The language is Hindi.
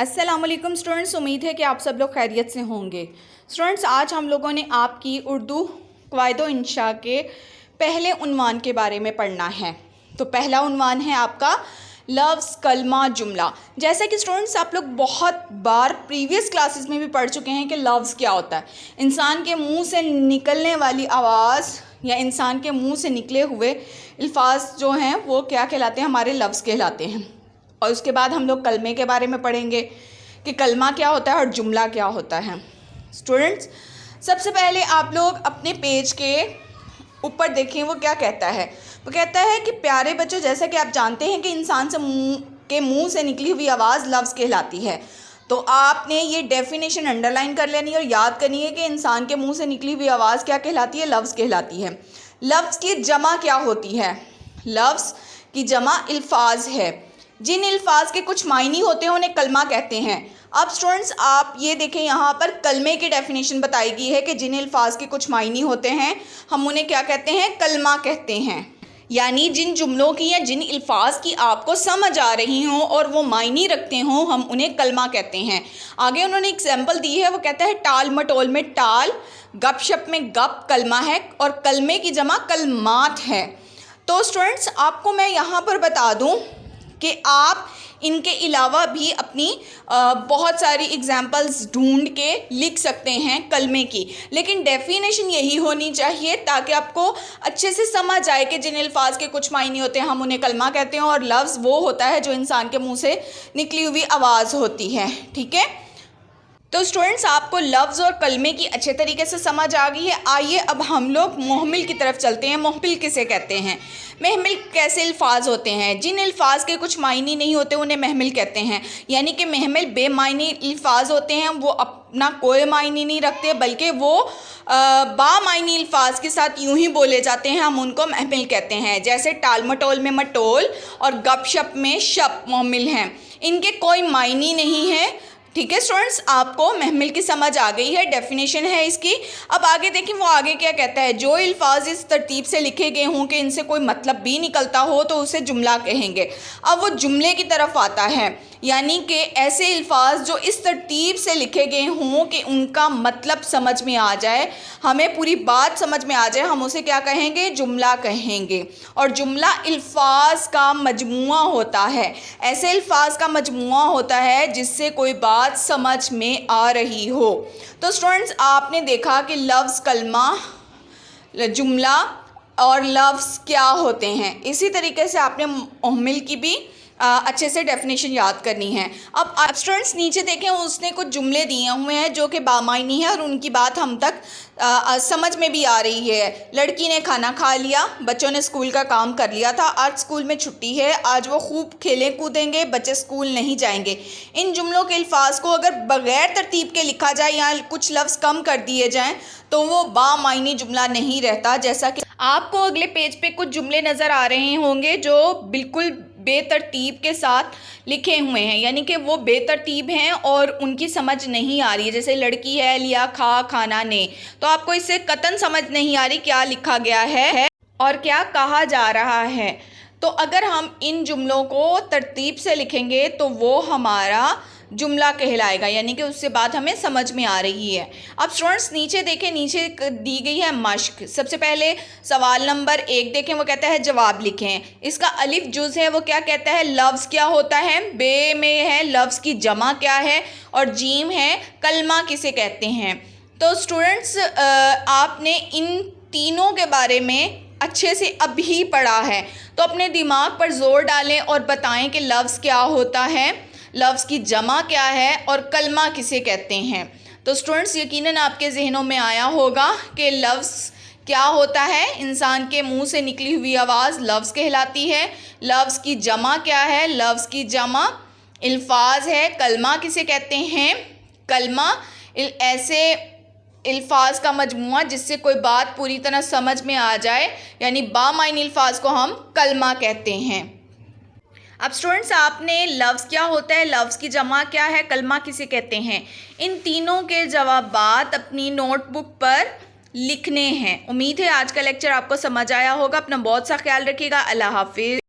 अस्सलामुअलैकुम स्टूडेंट्स, उम्मीद है कि आप सब लोग खैरियत से होंगे। स्टूडेंट्स, आज हम लोगों ने आपकी उर्दू क़वाइद इंशा के पहले उन्वान के बारे में पढ़ना है। तो पहला उन्वान है आपका लफ्ज़, कलमा, जुमला। जैसा कि स्टूडेंट्स आप लोग बहुत बार प्रीवियस क्लासेस में भी पढ़ चुके हैं कि लफ्ज़ क्या होता है। इंसान के मुंह से निकलने वाली आवाज़ या इंसान के मुंह से निकले हुए अल्फाज जो हैं वो क्या कहलाते हैं, हमारे लफ्ज़ कहलाते हैं। और उसके बाद हम लोग कलमे के बारे में पढ़ेंगे कि कलमा क्या होता है और जुमला क्या होता है। स्टूडेंट्स, सबसे पहले आप लोग अपने पेज के ऊपर देखें वो क्या कहता है। वो कहता है कि प्यारे बच्चों, जैसा कि आप जानते हैं कि इंसान से मुंह से निकली हुई आवाज़ लफ्ज़ कहलाती है। तो आपने ये डेफिनेशन अंडरलाइन कर लेनी है और याद करनी है कि इंसान के मुंह से निकली हुई आवाज़ क्या कहलाती है, लफ्ज़ कहलाती है। लफ्ज़ की जमा क्या होती है? लफ्ज़ की जमा अल्फाज है। जिन अल्फाज के कुछ मायनी होते हैं उन्हें कलमा कहते हैं। अब स्टूडेंट्स आप ये देखें, यहाँ पर कलमे की डेफिनेशन बताई गई है कि जिन अल्फाज के कुछ मायनी होते हैं हम उन्हें क्या कहते हैं, कलमा कहते हैं। यानी जिन जुमलों की या जिन अल्फाज की आपको समझ आ रही हों और वो मायनी रखते हों हम उन्हें कलमा कहते हैं। आगे उन्होंने एग्जाम्पल दी है, वो कहता है टाल मटोल में टाल, गपशप में गप कलमा है और कलमे की जमा कलमात है। तो स्टूडेंट्स आपको मैं यहाँ पर बता दूँ कि आप इनके अलावा भी अपनी बहुत सारी एग्जाम्पल्स ढूंढ के लिख सकते हैं कलमे की, लेकिन डेफिनेशन यही होनी चाहिए ताकि आपको अच्छे से समझ आए कि जिन अल्फाज के कुछ मायने होते हैं हम उन्हें कलमा कहते हैं और लफ्ज़ वो होता है जो इंसान के मुंह से निकली हुई आवाज़ होती है। ठीक है, तो स्टूडेंट्स आपको लफ्ज़ और कलमे की अच्छे तरीके से समझ आ गई है। आइए अब हम लोग मोहमिल की तरफ चलते हैं। मोहमिल किसे कहते हैं? महमिल कैसे अल्फाज होते हैं? जिन अल्फाज के कुछ मायने नहीं होते उन्हें महमिल कहते हैं। यानी कि महमिल बेमायनी अल्फाज होते हैं, वो अपना कोई मायने नहीं रखते बल्कि वो बामायनी अल्फाज के साथ यूं ही बोले जाते हैं, हम उनको महमिल कहते हैं। जैसे टाल मटोल में मटोल और गपशप में शप मोहमिल हैं, इनके कोई मायने नहीं है। ठीक है स्टूडेंट्स, आपको महमिल की समझ आ गई है, डेफिनेशन है इसकी। अब आगे देखें वो आगे क्या कहता है। जो अल्फाज इस तरतीब से लिखे गए हों कि इनसे कोई मतलब भी निकलता हो तो उसे जुमला कहेंगे। अब वो जुमले की तरफ आता है, यानी कि ऐसे अल्फाज जो इस तरतीब से लिखे गए हों कि उनका मतलब समझ में आ जाए, हमें पूरी बात समझ में आ जाए, हम उसे क्या कहेंगे, जुमला कहेंगे। और जुमला अल्फाज का मजमुआ होता है, ऐसे अल्फाज का मजमुआ होता है जिससे कोई बात समझ में आ रही हो। तो स्टूडेंट्स आपने देखा कि लफ्ज़, कलमा, जुमला और लफ्ज़ क्या होते हैं। इसी तरीके से आपने मोहमिल की भी अच्छे से डेफिनेशन याद करनी है। अब स्टूडेंट्स नीचे देखें, उसने कुछ जुमले दिए हुए हैं जो कि बामायनी है और उनकी बात हम तक समझ में भी आ रही है। लड़की ने खाना खा लिया, बच्चों ने स्कूल का काम कर लिया था, आज स्कूल में छुट्टी है, आज वो खूब खेलें कूदेंगे, बच्चे स्कूल नहीं जाएंगे। इन जुमलों के अल्फाज को अगर बग़ैर तरतीब के लिखा जाए या कुछ लफ्ज़ कम कर दिए जाएँ तो वो बामायनी जुमला नहीं रहता। जैसा कि आपको अगले पेज पे कुछ जुमले नज़र आ रहे होंगे जो बिल्कुल बेतरतीब के साथ लिखे हुए हैं, यानी कि वो बेतरतीब हैं और उनकी समझ नहीं आ रही है। जैसे लड़की है, लिया, खा, खाना, ने, तो आपको इससे कतन समझ नहीं आ रही क्या लिखा गया है और क्या कहा जा रहा है। तो अगर हम इन जुमलों को तरतीब से लिखेंगे तो वो हमारा जुमला कहलाएगा, यानी कि उससे बात हमें समझ में आ रही है। अब स्टूडेंट्स नीचे देखें, नीचे दी गई है मश्क। सबसे पहले सवाल नंबर 1 देखें, वो कहता है जवाब लिखें। इसका अलिफ जुज़ है, वो क्या कहता है, लफ्ज़ क्या होता है, बे में है लफ्ज़ की जमा क्या है और जीम है कलमा किसे कहते हैं। तो स्टूडेंट्स आपने इन तीनों के बारे में अच्छे से अभी पढ़ा है, तो अपने दिमाग पर ज़ोर डालें और बताएं कि लफ्ज़ क्या होता है, लफ्ज़ की जमा क्या है और कलमा किसे कहते हैं। तो स्टूडेंट्स यकीनन आपके जहनों में आया होगा कि लफ्ज़ क्या होता है। इंसान के मुंह से निकली हुई आवाज़ लफ्ज़ कहलाती है। लफ्ज़ की जमा क्या है, लफ्ज़ की जमा अल्फाज है। कलमा किसे कहते हैं, कलमा ऐसे अल्फाज का मजमुआ जिससे कोई बात पूरी तरह समझ में आ जाए, यानी बामायनी अल्फाज को हम कलमा कहते हैं। अब स्टूडेंट्स आपने लफ्ज़ क्या होता है, लफ्ज़ की जमा क्या है, कलमा किसे कहते हैं, इन तीनों के जवाबात अपनी नोटबुक पर लिखने हैं। उम्मीद है आज का लेक्चर आपको समझ आया होगा। अपना बहुत सा ख्याल रखिएगा। अल्लाह हाफिज़।